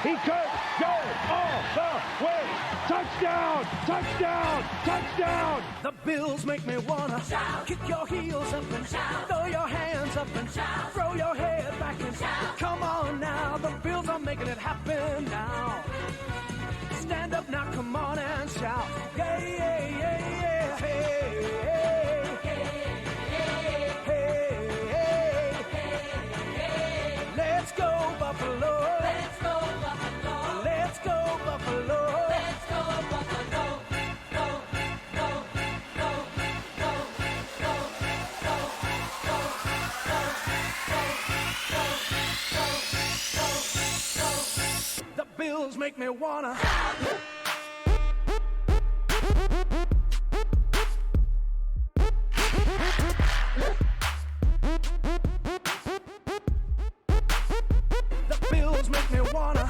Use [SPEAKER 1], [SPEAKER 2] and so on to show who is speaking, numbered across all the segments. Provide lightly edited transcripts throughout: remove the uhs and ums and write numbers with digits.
[SPEAKER 1] He could go all the way. Touchdown! Touchdown! Touchdown!
[SPEAKER 2] The Bills make me wanna shout. Kick your heels up and shout. Throw your hands up and shout. Throw your head back and shout. Come on now, the Bills are making it happen now. Stand up now, come on and shout. Yeah, yeah, yeah, yeah. Hey, hey, hey, hey, hey. Let's go Buffalo. Let's go Buffalo. Let's go Buffalo. Let's go Buffalo. Go, go, go, go, go, go, go, go, go, go, go, go. The Bills make me wanna. The Bills make me wanna.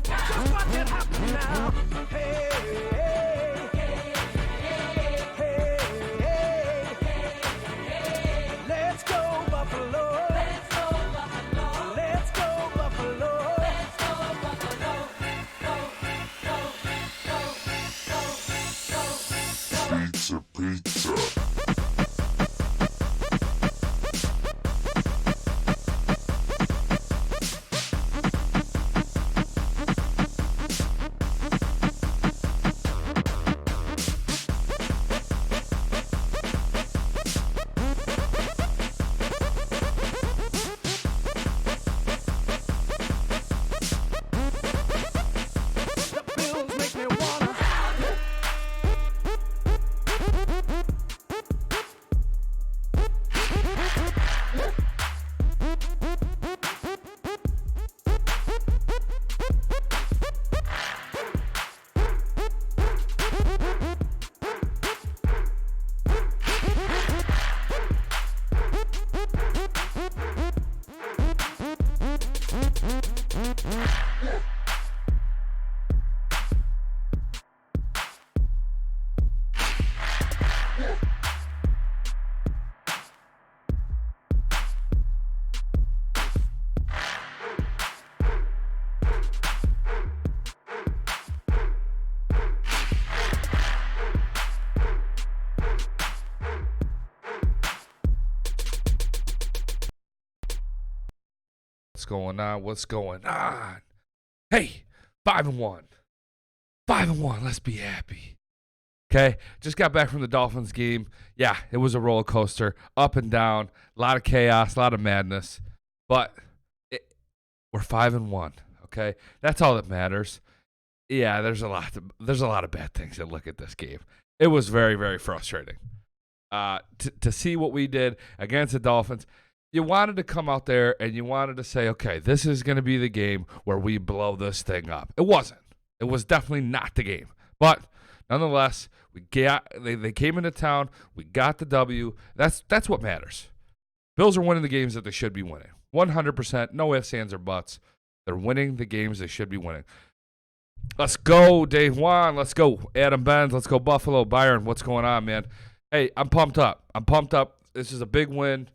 [SPEAKER 2] Just watch it happen now. Hey, hey, hey, hey, hey. Let's go Buffalo. Let's go Buffalo. Let's go Buffalo. Let's go Buffalo. Go, go, go, go, go, go.
[SPEAKER 3] Pizza, pizza.
[SPEAKER 2] The Bills make me wanna.
[SPEAKER 4] What's going on? What's going on? Hey, 5-1. 5-1. Let's be happy. Okay, just got back from the Dolphins game. Yeah, it was a roller coaster, up and down, a lot of chaos, a lot of madness. But we're 5-1. Okay, that's all that matters. Yeah, there's a lot of bad things that look at this game. It was very, very frustrating. To see what we did against the Dolphins. You wanted to come out there and you wanted to say, okay, this is going to be the game where we blow this thing up. It wasn't. It was definitely not the game. But nonetheless, they came into town. We got the W. That's what matters. Bills are winning the games that they should be winning. 100%. No ifs, ands, or buts. They're winning the games they should be winning. Let's go, Dave Juan. Let's go, Adam Benz. Let's go, Buffalo. Byron, what's going on, man? Hey, I'm pumped up. This is a big win.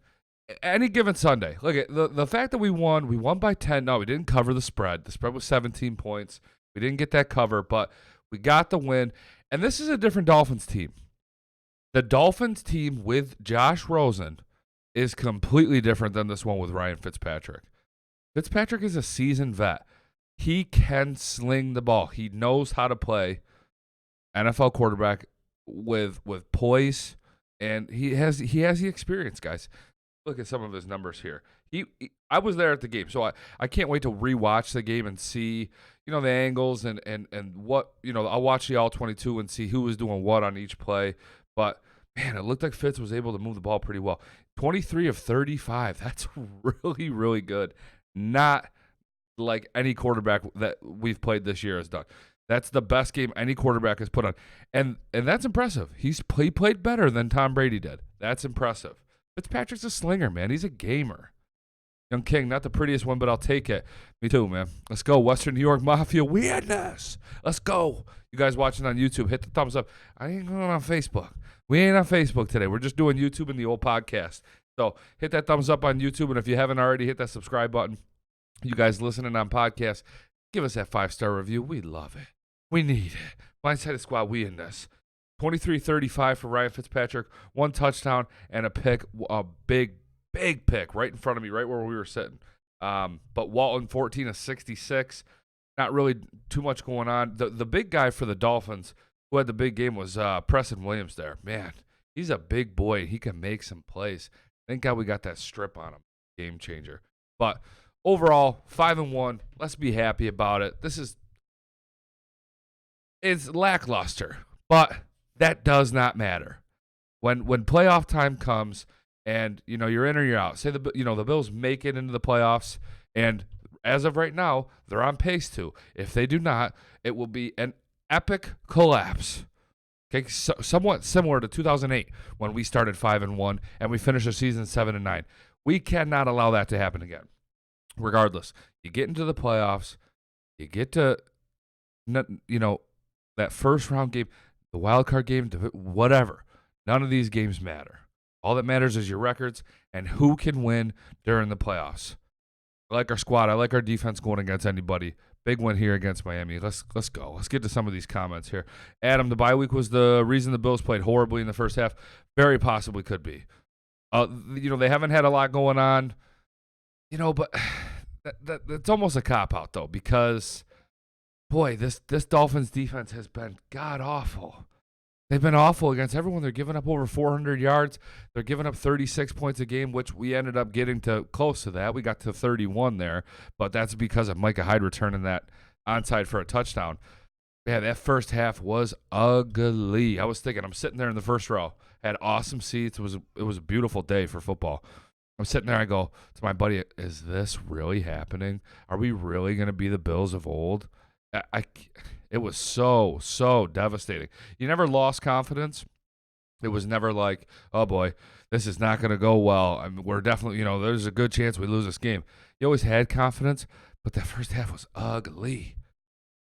[SPEAKER 4] Any given Sunday. Look at the fact that we won by 10. No, we didn't cover the spread. The spread was 17 points. We didn't get that cover, but we got the win. And this is a different Dolphins team. The Dolphins team with Josh Rosen is completely different than this one with Ryan Fitzpatrick. Fitzpatrick is a seasoned vet. He can sling the ball. He knows how to play NFL quarterback with poise, and he has the experience, guys. Look at some of his numbers here. I was there at the game, so I can't wait to rewatch the game and see, the angles and what, I'll watch the all-22 and see who was doing what on each play. But, man, it looked like Fitz was able to move the ball pretty well. 23 of 35. That's really, really good. Not like any quarterback that we've played this year has done. That's the best game any quarterback has put on. And that's impressive. He played better than Tom Brady did. That's impressive. Fitzpatrick's a slinger, man. He's a gamer. Young King, not the prettiest one, but I'll take it. Me too, man. Let's go. Western New York Mafia. We in this. Let's go. You guys watching on YouTube, hit the thumbs up. I ain't going on Facebook. We ain't on Facebook today. We're just doing YouTube and the old podcast. So hit that thumbs up on YouTube. And if you haven't already, hit that subscribe button. You guys listening on podcast, give us that 5-star review. We love it. We need it. Blindsided Squad, we in this. 23-35 for Ryan Fitzpatrick. 1 touchdown and a pick. A big pick right in front of me, right where we were sitting. But Walton, 14 of 66. Not really too much going on. The big guy for the Dolphins who had the big game was Preston Williams there. Man, he's a big boy. He can make some plays. Thank God we got that strip on him. Game changer. But overall, 5-1. Let's be happy about it. It's lackluster, but that does not matter. When playoff time comes and you're in or you're out. Say the Bills make it into the playoffs, and as of right now, they're on pace to. If they do not, it will be an epic collapse. Okay, somewhat similar to 2008 when we started 5-1 and we finished the season 7-9. We cannot allow that to happen again. Regardless, you get into the playoffs, you get to that first round game, the wild card game, whatever. None of these games matter. All that matters is your records and who can win during the playoffs. I like our squad. I like our defense going against anybody. Big win here against Miami. Let's go. Let's get to some of these comments here. Adam, the bye week was the reason the Bills played horribly in the first half. Very possibly could be. They haven't had a lot going on. But that's almost a cop-out, though, because, boy, this Dolphins defense has been god-awful. They've been awful against everyone. They're giving up over 400 yards. They're giving up 36 points a game, which we ended up getting to close to that. We got to 31 there, but that's because of Micah Hyde returning that onside for a touchdown. Yeah, that first half was ugly. I was thinking, I'm sitting there in the first row, had awesome seats. It was a beautiful day for football. I'm sitting there, I go to my buddy, is this really happening? Are we really going to be the Bills of old? It was so devastating. You never lost confidence. It was never like, oh boy, this is not going to go well. I mean, we're definitely, there's a good chance we lose this game. You always had confidence, but that first half was ugly.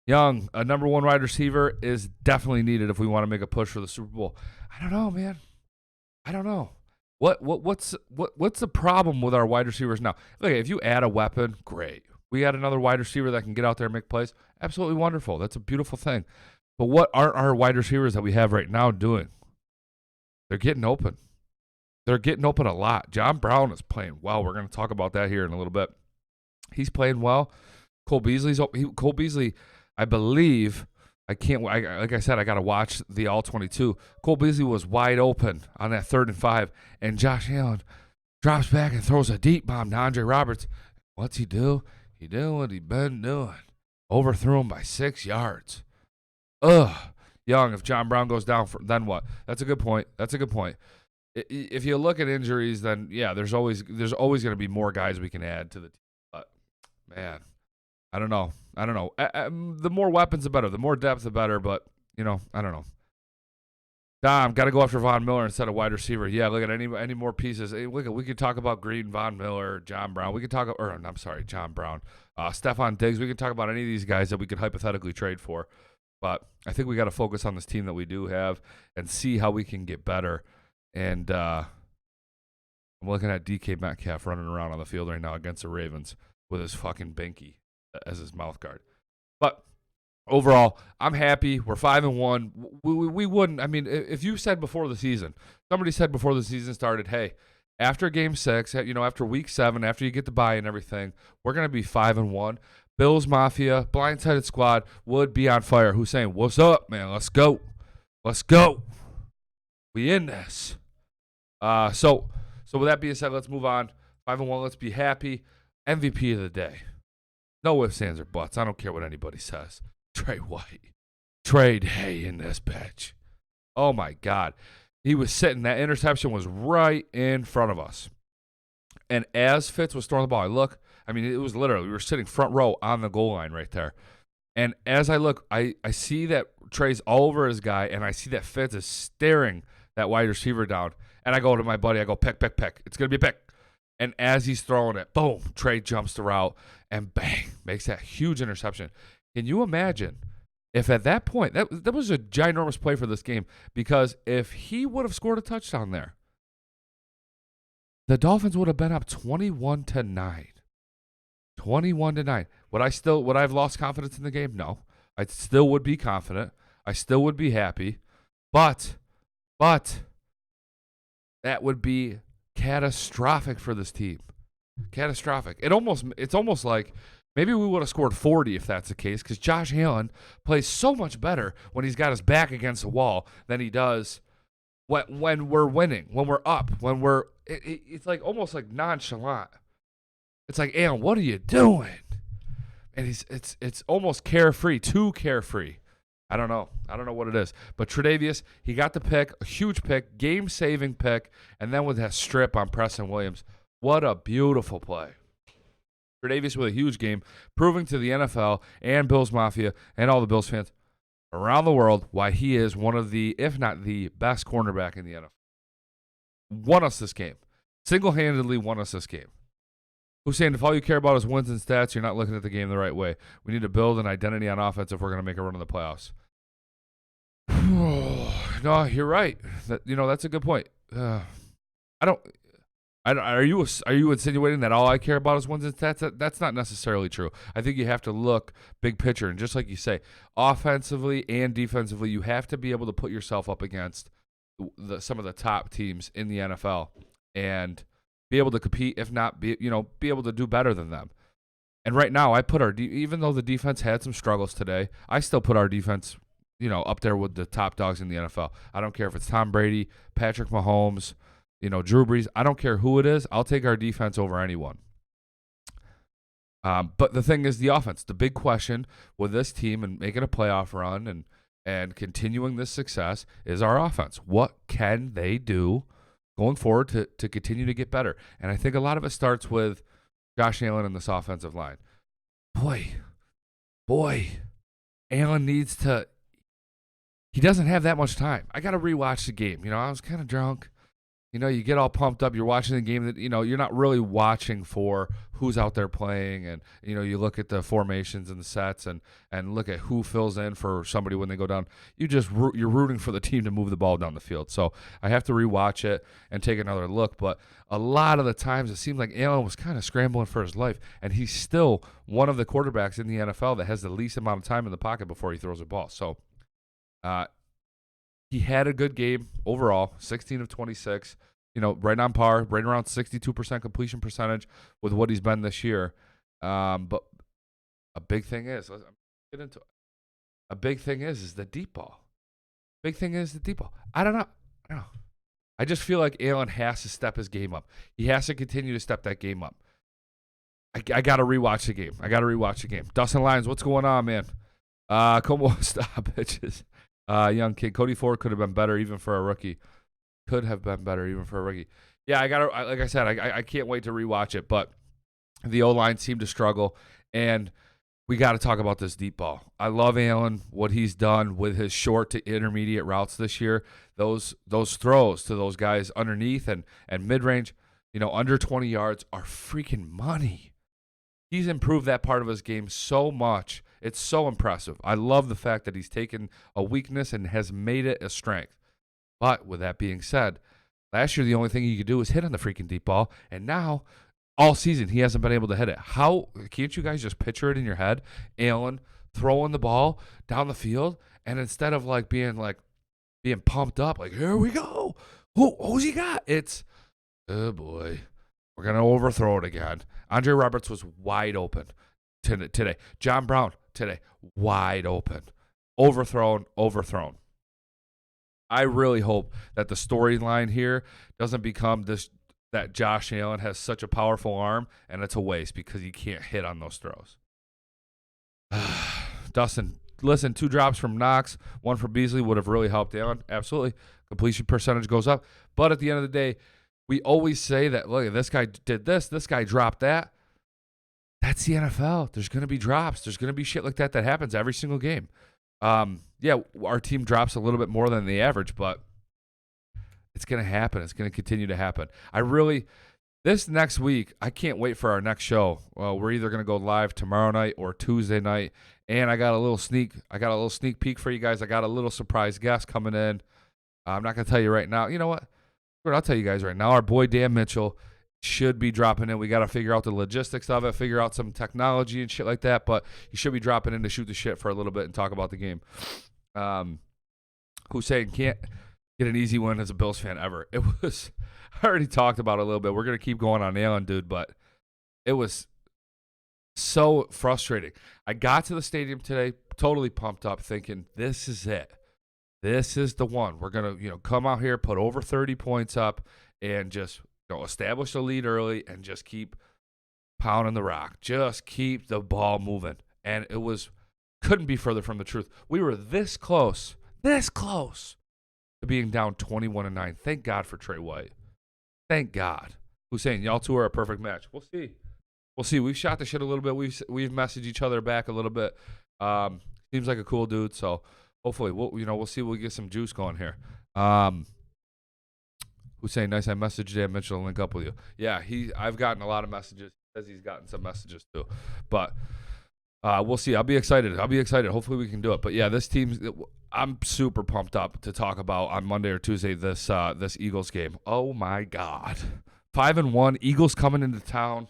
[SPEAKER 4] Young, a number 1 wide receiver, is definitely needed if we want to make a push for the Super Bowl. I don't know, man. I don't know. What's the problem with our wide receivers now? Look, if you add a weapon, great. We got another wide receiver that can get out there and make plays. Absolutely wonderful. That's a beautiful thing. But what aren't our wide receivers that we have right now doing? They're getting open. They're getting open a lot. John Brown is playing well. We're going to talk about that here in a little bit. He's playing well. Cole Beasley, I believe, like I said, I got to watch the All-22. Cole Beasley was wide open on that 3rd and 5, and Josh Allen drops back and throws a deep bomb to Andre Roberts. What's he do? He doing what he been doing. Overthrew him by 6 yards. Young, if John Brown goes down, then what? That's a good point. If you look at injuries, then yeah, there's always going to be more guys we can add to the team. But man, I don't know. The more weapons, the better. The more depth, the better. But I don't know. Dom, got to go after Von Miller instead of wide receiver. Yeah, look at any more pieces. Hey, we could talk about Green, Von Miller, John Brown. John Brown. Stephon Diggs. We could talk about any of these guys that we could hypothetically trade for. But I think we got to focus on this team that we do have and see how we can get better. And I'm looking at DK Metcalf running around on the field right now against the Ravens with his fucking binky as his mouth guard. But overall, I'm happy. We're 5-1. We wouldn't. I mean, if you said before the season, somebody said before the season started, hey, after Game 6, after Week 7, after you get the bye and everything, we're going to be 5-1. Bills Mafia, Blindsided Squad would be on fire. Who's saying, what's up, man? Let's go. We in this. So with that being said, let's move on. 5-1. Let's be happy. MVP of the day. No ifs, ands, or buts. I don't care what anybody says. Trey White. Trade Hay in this bitch. Oh, my God. He was sitting. That interception was right in front of us. And as Fitz was throwing the ball, it was literally, we were sitting front row on the goal line right there. And as I look, I see that Trey's all over his guy, and I see that Fitz is staring that wide receiver down. And I go to my buddy, I go, pick. It's going to be a pick. And as he's throwing it, boom, Trey jumps the route and bang, makes that huge interception. Can you imagine if at that point, that was a ginormous play for this game, because if he would have scored a touchdown there, the Dolphins would have been up 21-9. 21-9. Would I have lost confidence in the game? No. I still would be confident. I still would be happy. But that would be catastrophic for this team. Catastrophic. It's almost like maybe we would have scored 40 if that's the case, because Josh Allen plays so much better when he's got his back against the wall than he does when we're winning, when we're up, it's like almost like nonchalant. It's like, Allen, what are you doing? And it's almost carefree, too carefree. I don't know what it is. But Tre'Davious, he got the pick, a huge pick, game-saving pick, and then with that strip on Preston Williams. What a beautiful play. Tre'Davious with a huge game, proving to the NFL and Bills Mafia and all the Bills fans around the world why he is one of the, if not the best cornerback in the NFL. Won us this game. Single-handedly won us this game. Hussein, if all you care about is wins and stats, you're not looking at the game the right way. We need to build an identity on offense if we're going to make a run in the playoffs. No, you're right. That's a good point. Are you insinuating that all I care about is wins and stats? That's not necessarily true. I think you have to look big picture, and just like you say, offensively and defensively, you have to be able to put yourself up against some of the top teams in the NFL and be able to compete, if not be able to do better than them. And right now, I put even though the defense had some struggles today, I still put our defense, up there with the top dogs in the NFL. I don't care if it's Tom Brady, Patrick Mahomes, Drew Brees. I don't care who it is. I'll take our defense over anyone. But the thing is the offense. The big question with this team and making a playoff run and continuing this success is our offense. What can they do going forward to continue to get better? And I think a lot of it starts with Josh Allen and this offensive line. Boy, Allen needs to – he doesn't have that much time. I got to rewatch the game. I was kind of drunk. You get all pumped up. You're watching the game that, you're not really watching for who's out there playing. And, you look at the formations and the sets and look at who fills in for somebody when they go down. You're rooting for the team to move the ball down the field. So I have to rewatch it and take another look. But a lot of the times it seemed like Allen was kind of scrambling for his life. And he's still one of the quarterbacks in the NFL that has the least amount of time in the pocket before he throws a ball. So he had a good game overall, 16 of 26. Right on par, right around 62% completion percentage with what he's been this year. But a big thing is, the deep ball. Big thing is the deep ball. I don't know. I just feel like Allen has to step his game up. He has to continue to step that game up. I got to rewatch the game. Dustin Lyons, what's going on, man? Come on, stop, bitches. Young kid. Cody Ford could have been better even for a rookie. Yeah, like I said, I can't wait to rewatch it, but the O-line seemed to struggle, and we got to talk about this deep ball. I love Allen, what he's done with his short to intermediate routes this year. Those throws to those guys underneath and mid-range, under 20 yards are freaking money. He's improved that part of his game so much. It's so impressive. I love the fact that he's taken a weakness and has made it a strength. But with that being said, last year the only thing he could do was hit on the freaking deep ball, and now all season he hasn't been able to hit it. How can't you guys just picture it in your head? Allen throwing the ball down the field, and instead of being pumped up, here we go. Who's he got? It's, oh boy, we're gonna overthrow it again. Andre Roberts was wide open today. John Brown today, wide open, overthrown. I really hope that the storyline here doesn't become that Josh Allen has such a powerful arm and it's a waste because he can't hit on those throws. Dustin, listen, 2 drops from Knox, 1 for Beasley would have really helped Allen. Absolutely. Completion percentage goes up. But at the end of the day, we always say that, look, this guy did this guy dropped that. That's the NFL. There's going to be drops. There's going to be shit like that happens every single game. Yeah, our team drops a little bit more than the average, but it's going to happen. It's going to continue to happen. This next week, I can't wait for our next show. Well, we're either going to go live tomorrow night or Tuesday night, and I got a little sneak peek for you guys. I got a little surprise guest coming in. I'm not going to tell you right now. You know what? I'll tell you guys right now. Our boy Dan Mitchell should be dropping in. We got to figure out the logistics of it, figure out some technology and shit like that, but he should be dropping in to shoot the shit for a little bit and talk about the game. Hussein can't get an easy win as a Bills fan ever. It was, I already talked about it a little bit. We're going to keep going on Allen, dude, but it was so frustrating. I got to the stadium today, totally pumped up, thinking, this is it. This is the one. We're going to, come out here, put over 30 points up, and just establish the lead early and just keep pounding the rock. Just keep the ball moving. And it couldn't be further from the truth. We were this close to being down 21-9. Thank God for Trey White. Thank God. Hussein, y'all two are a perfect match. We'll see. We've shot the shit a little bit. We've messaged each other back a little bit. Seems like a cool dude. So hopefully we'll see. We'll get some juice going here. Hussein, nice. I messaged Dan Mitchell to link up with you. Yeah, I've gotten a lot of messages. He says he's gotten some messages too. But we'll see. I'll be excited. Hopefully we can do it. But yeah, this team's. I'm super pumped up to talk about on Monday or Tuesday this Eagles game. Oh my God, 5-1. Eagles coming into town.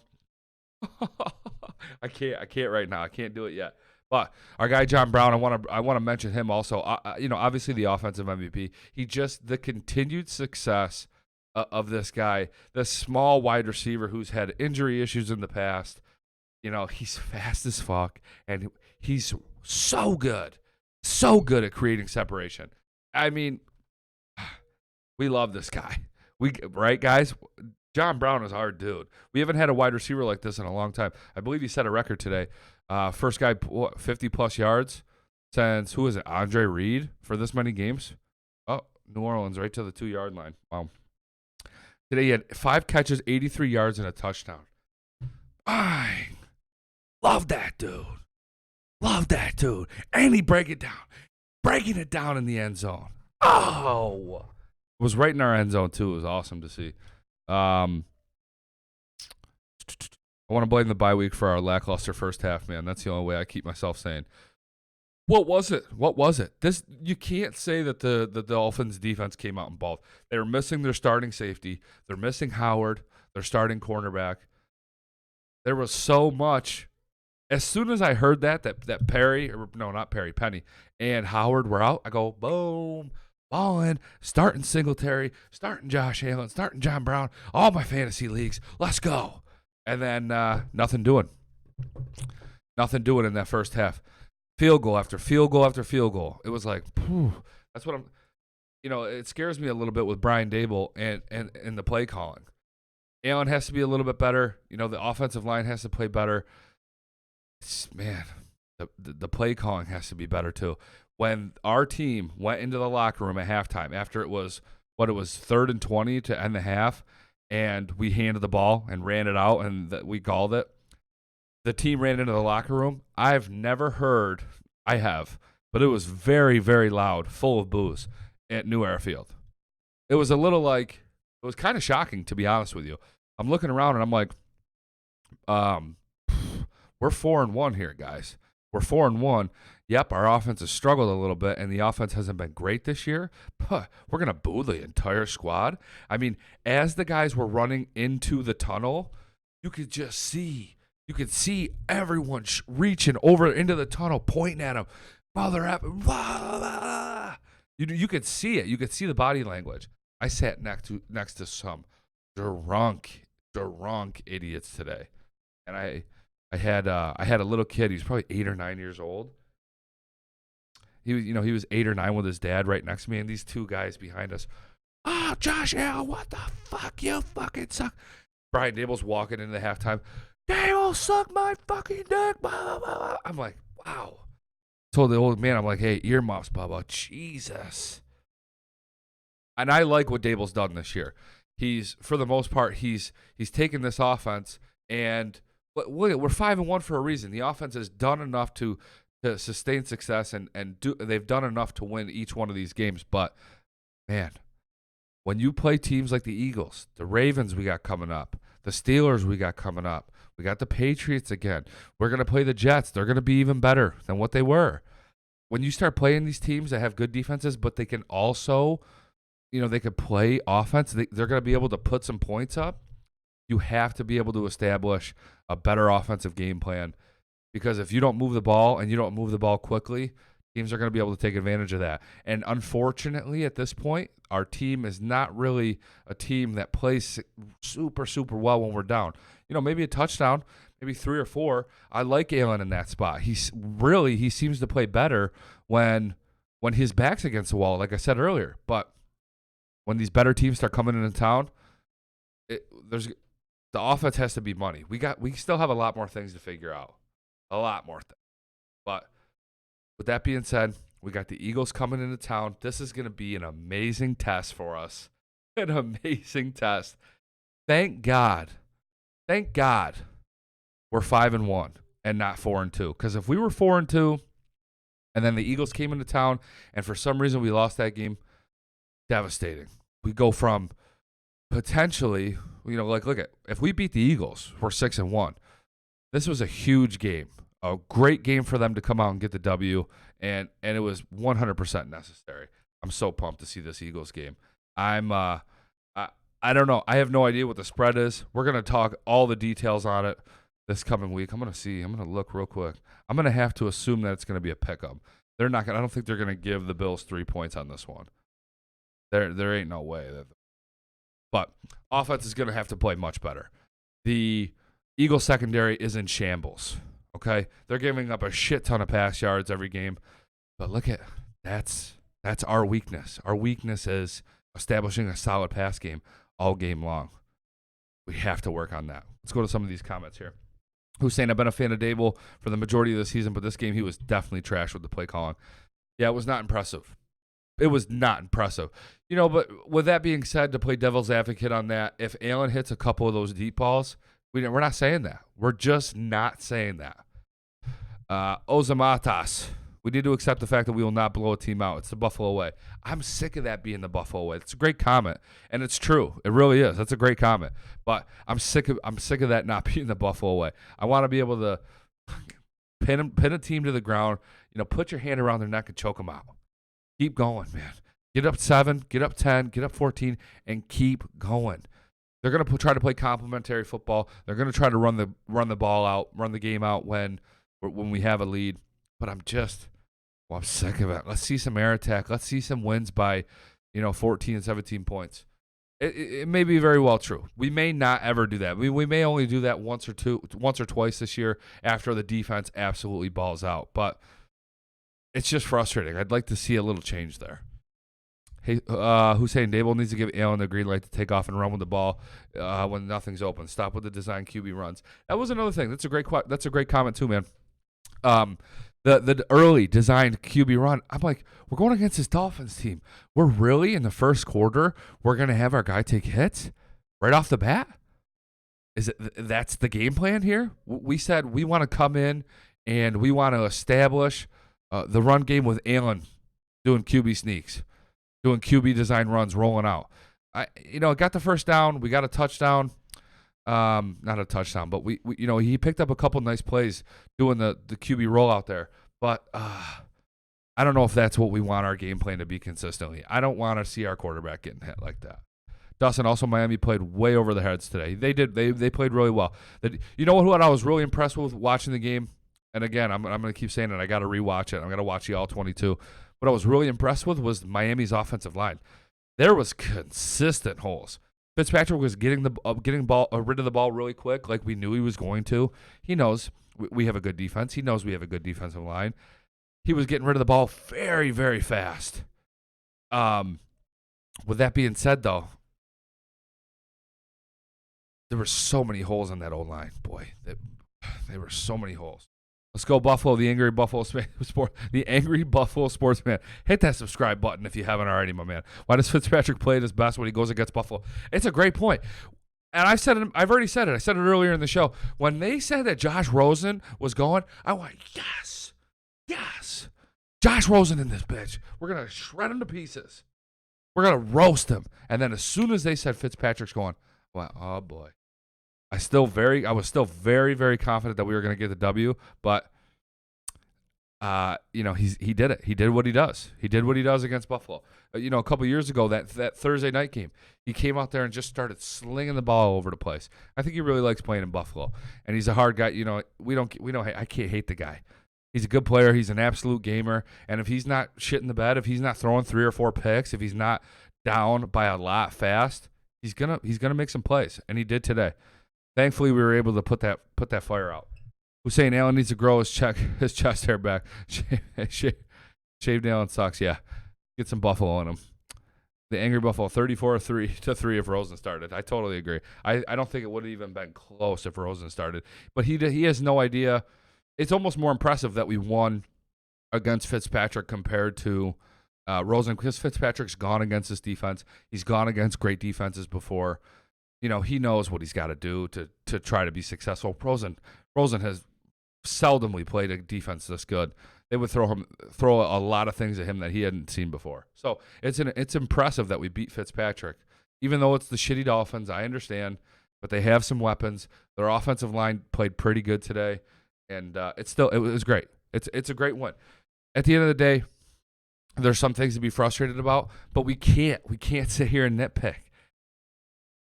[SPEAKER 4] I can't right now. I can't do it yet. But our guy John Brown, I want to mention him also. Obviously the offensive MVP. The continued success of this guy, this small wide receiver who's had injury issues in the past. He's fast as fuck, and he's so good at creating separation. I mean, we love this guy. Right, guys? John Brown is our dude. We haven't had a wide receiver like this in a long time. I believe he set a record today. First guy, 50-plus yards since, who is it, Andre Reed for this many games? Oh, New Orleans, right to the 2-yard line. Wow. Today he had 5 catches, 83 yards, and a touchdown. Bang. Love that dude. And he breaking it down in the end zone. Oh. It was right in our end zone, too. It was awesome to see. I want to blame the bye week for our lackluster first half, man. That's the only way I keep myself sane. What was it? You can't say that the Dolphins defense came out and balled. They were missing their starting safety. They're missing Howard, their starting cornerback. There was so much. As soon as I heard that Penny and Howard were out, I go, boom, balling, starting Singletary, starting Josh Allen, starting John Brown, all my fantasy leagues. Let's go. And then nothing doing. Nothing doing in that first half. Field goal after field goal after field goal. It was like, that's what I'm, it scares me a little bit with Brian Dable and the play calling. Allen has to be a little bit better. The offensive line has to play better. Man, the play calling has to be better too. When our team went into the locker room at halftime, after it was 3rd and 20 to end the half, and we handed the ball and ran it out, and we called it. The team ran into the locker room. I've never heard. I have, but it was very, very loud, full of booze at New Era Field. It was a little it was kind of shocking, to be honest with you. I'm looking around and I'm like, we're 4-1 here, guys. We're 4-1. Yep, our offense has struggled a little bit, and the offense hasn't been great this year. We're going to boo the entire squad. I mean, as the guys were running into the tunnel, you could just see. You could see everyone reaching over into the tunnel, pointing at them. While they're at, you could see it. You could see the body language. I sat next to some drunk idiots today, and I had a little kid. He was probably 8 or 9 years old. He was 8 or 9 with his dad right next to me, and these two guys behind us. Oh, Josh Allen, what the fuck? You fucking suck. Brian Dable's walking into the halftime. Dable, suck my fucking dick. Blah, blah, blah. I'm like, wow. Told the old man, I'm like, hey, earmuffs, Bubba. Jesus. And I like what Dable's done this year. For the most part, he's taken this offense, and we're 5-1 for a reason. The offense has done enough to sustain success, and they've done enough to win each one of these games. But, man, when you play teams like the Eagles, the Ravens we got coming up, The Steelers we got coming up. We got the Patriots again. We're going to play the Jets. They're going to be even better than what they were. When you start playing these teams that have good defenses, but they can also, they can play offense, they're going to be able to put some points up. You have to be able to establish a better offensive game plan, because if you don't move the ball and you don't move the ball quickly, teams are going to be able to take advantage of that. And unfortunately, at this point, our team is not really a team that plays super, super well when we're down. Maybe a touchdown, maybe 3 or 4. I like Allen in that spot. He seems to play better when his back's against the wall, like I said earlier. But when these better teams start coming into town, the offense has to be money. We still have a lot more things to figure out. A lot more things. But with that being said, we got the Eagles coming into town. This is going to be an amazing test for us. An amazing test. Thank God we're 5-1 and not 4-2. Because if we were 4-2 and then the Eagles came into town and for some reason we lost that game, devastating. We go from potentially, look at, if we beat the Eagles, we're 6-1. This was a huge game. A great game for them to come out and get the W, and it was 100% necessary. I'm so pumped to see this Eagles game. I don't know. I have no idea what the spread is. We're going to talk all the details on it this coming week. I'm going to look real quick. I'm going to have to assume that it's going to be a pick-em. I don't think they're going to give the Bills 3 points on this one. There ain't no way. But offense is going to have to play much better. The Eagles secondary is in shambles. Okay, they're giving up a shit ton of pass yards every game, but look at that's our weakness. Our weakness is establishing a solid pass game all game long. We have to work on that. Let's go to some of these comments here. Who's saying, I've been a fan of Dable for the majority of the season, but this game he was definitely trash with the play calling. Yeah, it was not impressive. It was not impressive. But with that being said, to play devil's advocate on that, if Allen hits a couple of those deep balls, we're not saying that. We're just not saying that. Ozamatas, we need to accept the fact that we will not blow a team out. It's the Buffalo way. I'm sick of that being the Buffalo way. It's a great comment, and it's true. It really is. That's a great comment. But I'm sick of that not being the Buffalo way. I want to be able to pin a team to the ground. Put your hand around their neck and choke them out. Keep going, man. Get up 7, get up 10, get up 14, and keep going. They're going to try to play complementary football. They're going to try to run the ball out, run the game out when we have a lead. But I'm sick of it. Let's see some air attack. Let's see some wins by, 14 and 17 points. It may be very well true. We may not ever do that. We may only do that once or twice this year after the defense absolutely balls out. But it's just frustrating. I'd like to see a little change there. Hey, Hussein Dable needs to give Allen the green light to take off and run with the ball when nothing's open. Stop with the design QB runs. That was another thing. That's a great comment too, man. The early designed QB run. I'm like, we're going against this Dolphins team. We're really in the first quarter. We're gonna have our guy take hits right off the bat. That's the game plan here? We said we want to come in and we want to establish the run game with Allen doing QB sneaks, doing QB design runs, rolling out. Got the first down. We got a touchdown. Not a touchdown, but we he picked up a couple nice plays doing the QB rollout there. But I don't know if that's what we want our game plan to be consistently. I don't want to see our quarterback getting hit like that. Dustin, also Miami played way over their heads today. They did. They played really well. What I was really impressed with watching the game, and again, I'm going to keep saying it. I got to rewatch it. I'm going to watch the all 22. What I was really impressed with was Miami's offensive line. There was consistent holes. Fitzpatrick was getting rid of the ball really quick, like we knew he was going to. He knows we have a good defense. He knows we have a good defensive line. He was getting rid of the ball very, very fast. With that being said, though, there were so many holes on that O-line. Boy, there were so many holes. Let's go Buffalo, the angry Buffalo sportsman. Hit that subscribe button if you haven't already, my man. Why does Fitzpatrick play at his best when he goes against Buffalo? It's a great point. And I've already said it. I said it earlier in the show. When they said that Josh Rosen was going, I went, yes. Josh Rosen in this bitch. We're going to shred him to pieces. We're going to roast him. And then as soon as they said Fitzpatrick's going, I went, oh, boy. I was still very, very confident that we were going to get the W, but he did it. He did what he does. He did what he does against Buffalo. A couple years ago, that Thursday night game, he came out there and just started slinging the ball all over the place. I think he really likes playing in Buffalo, and he's a hard guy. I can't hate the guy. He's a good player. He's an absolute gamer, and if he's not shitting the bed, if he's not throwing 3 or 4 picks, if he's not down by a lot fast, he's gonna make some plays, and he did today. Thankfully, we were able to put that fire out. Hussein, Allen needs to grow his chest hair back. Shaved Allen sucks. Yeah, get some Buffalo in him. The angry Buffalo, 34-3 if Rosen started. I totally agree. I don't think it would have even been close if Rosen started. But he has no idea. It's almost more impressive that we won against Fitzpatrick compared to Rosen, because Fitzpatrick's gone against this defense. He's gone against great defenses before. He knows what he's got to do to try to be successful. Rosen has seldomly played a defense this good. They would throw a lot of things at him that he hadn't seen before. So it's impressive that we beat Fitzpatrick. Even though it's the shitty Dolphins, I understand, but they have some weapons. Their offensive line played pretty good today, and it was great. It's a great win. At the end of the day, there's some things to be frustrated about, but we can't sit here and nitpick.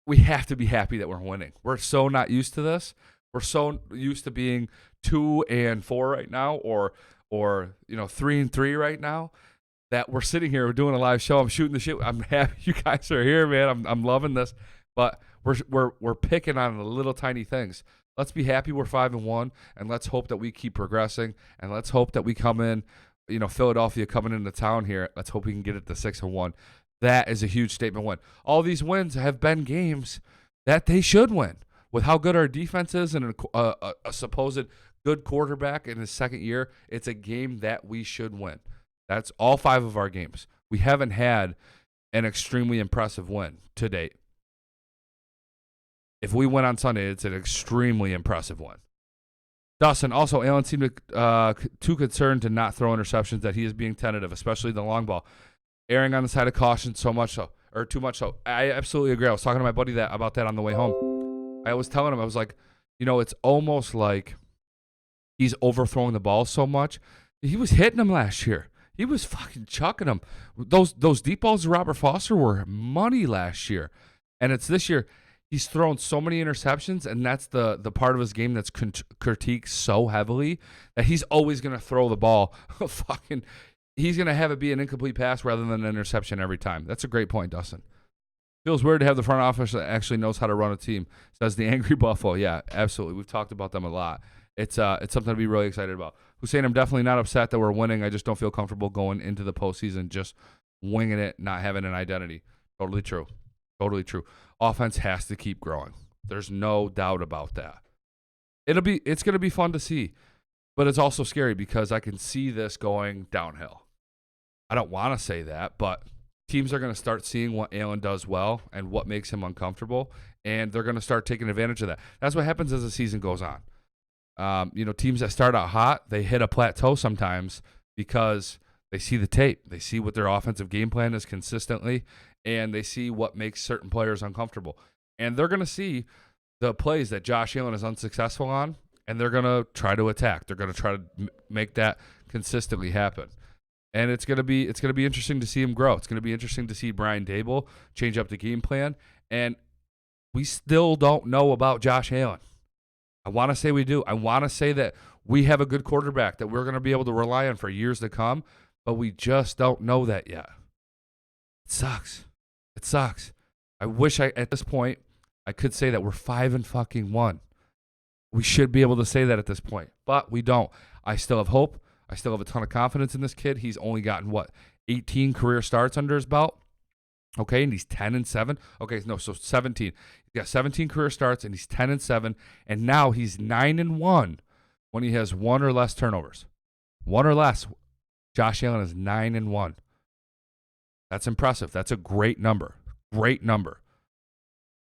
[SPEAKER 4] We have to be happy that we're winning. We're so not used to this. We're so used to being 2-4 right now, or 3-3 right now, that we're sitting here, we're doing a live show. I'm shooting the shit. I'm happy you guys are here, man. I'm loving this, but we're picking on the little tiny things. Let's be happy we're 5-1, and let's hope that we keep progressing, and let's hope that we come in. Philadelphia coming into town here. Let's hope we can get it to 6-1. That is a huge statement win. All these wins have been games that they should win. With how good our defense is and a supposed good quarterback in his second year, it's a game that we should win. That's all 5 of our games. We haven't had an extremely impressive win to date. If we win on Sunday, it's an extremely impressive win. Dustin, also, Allen seemed too concerned to not throw interceptions, that he is being tentative, especially the long ball. Erring on the side of caution too much so. I absolutely agree. I was talking to my buddy about that on the way home. I was telling him, I was like, it's almost like he's overthrowing the ball so much. He was hitting them last year. He was fucking chucking them. Those deep balls to Robert Foster were money last year. And it's this year. He's thrown so many interceptions, and that's the part of his game that's critiqued so heavily, that he's always going to throw the ball. He's going to have it be an incomplete pass rather than an interception every time. That's a great point, Dustin. Feels weird to have the front office that actually knows how to run a team, says the Angry Buffalo. Yeah, absolutely. We've talked about them a lot. It's something to be really excited about. Hussein, I'm definitely not upset that we're winning. I just don't feel comfortable going into the postseason just winging it, not having an identity. Totally true. Totally true. Offense has to keep growing. There's no doubt about that. It's going to be fun to see, but it's also scary because I can see this going downhill. I don't want to say that, but teams are going to start seeing what Allen does well and what makes him uncomfortable, and they're going to start taking advantage of that. That's what happens as the season goes on. Teams that start out hot, they hit a plateau sometimes because they see the tape. They see what their offensive game plan is consistently, and they see what makes certain players uncomfortable. And they're going to see the plays that Josh Allen is unsuccessful on, and they're going to try to attack. They're going to try to make that consistently happen. And it's going to be interesting to see him grow. It's going to be interesting to see Brian Daboll change up the game plan. And we still don't know about Josh Allen. I want to say we do. I want to say that we have a good quarterback that we're going to be able to rely on for years to come, but we just don't know that yet. It sucks. It sucks. I wish at this point I could say that we're 5-1. We should be able to say that at this point, but we don't. I still have hope. I still have a ton of confidence in this kid. He's only gotten 18 career starts under his belt. Okay, and he's 10-7. Okay, no, so 17. He's got 17 career starts, and he's 10-7, and now he's 9-1 when he has 1 or less turnovers. 1 or less. Josh Allen is 9-1. That's impressive. That's a great number. Great number.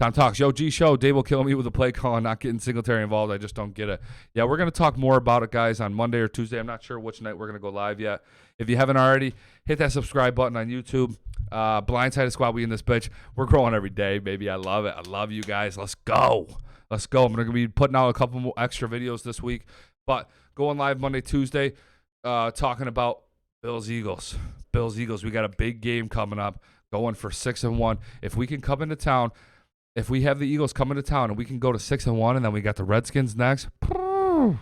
[SPEAKER 4] Tom Talks. Yo, G Show. Dave will kill me with the play call and not getting Singletary involved. I just don't get it. Yeah, we're going to talk more about it, guys, on Monday or Tuesday. I'm not sure which night we're going to go live yet. If you haven't already, hit that subscribe button on YouTube. Blindsided Squad, we in this bitch. We're growing every day, baby. I love it. I love you guys. Let's go. Let's go. I'm going to be putting out a couple more extra videos this week. But going live Monday, Tuesday, talking about Bills Eagles. Bills Eagles. We got a big game coming up, going for 6-1. If we can come into town, if we have the Eagles come into town and we can go to 6-1, and then we got the Redskins next, we're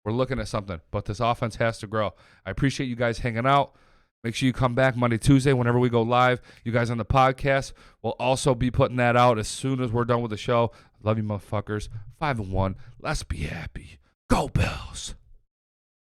[SPEAKER 4] looking at something. But this offense has to grow. I appreciate you guys hanging out. Make sure you come back Monday, Tuesday, whenever we go live. You guys on the podcast will also be putting that out as soon as we're done with the show. Love you, motherfuckers. 5-1. Let's be happy. Go Bills.